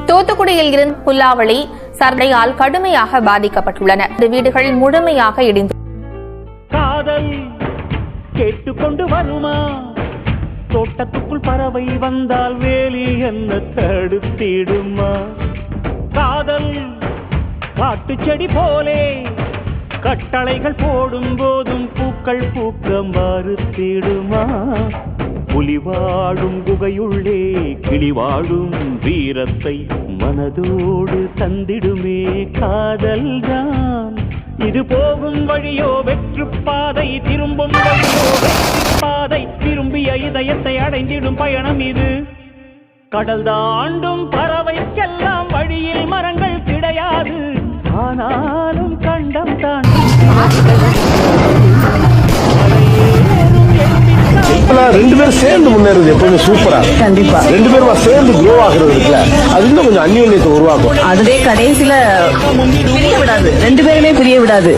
தூத்துக்குடியில் இருந்து புல்லாவளி சர்டையால் கடுமையாக பாதிக்கப்பட்டுள்ளன. வீடுகள் முழுமையாக இடிந்து காதல் கேட்டுக்கொண்டு வருமா? தோட்டத்துக்குள் பறவை வந்தால் வேலி என்ன தடுத்திடுமா? காதல் காட்டு செடி போலே கட்டளைகள் போடும் போதும் பூக்கள் பூக்க மறுத்திடுமா? புலி வாழும் குகையுள்ளே கிளி வாழும் வீரத்தை மனதோடு தந்திடுமே காதல்தான். இது போகும் வழியோ வெற்று பாதை, திரும்பும் வழியோ வெற்றி பாதை, திரும்பிய இதயத்தை அடைந்திடும் பயணம் இது. கடல் தாண்டும் பறவைக்கெல்லாம் வழியில் மரங்கள் கிடையாது, ஆனாலும் கண்டம் தாண்டி ரெண்டு பேரும் சேர்ந்து முன்னேறது எப்பவுமே சூப்பரா. கண்டிப்பா ரெண்டு பேரும் சேர்ந்து க்ரோ ஆகுறது இருக்குல்ல, அது இன்னும் கொஞ்சம் அந்யோன்யத்தை உருவாக்கும். அதுவே கடைசியில பிரிய விடாது, ரெண்டு பேருமே பிரிய விடாது.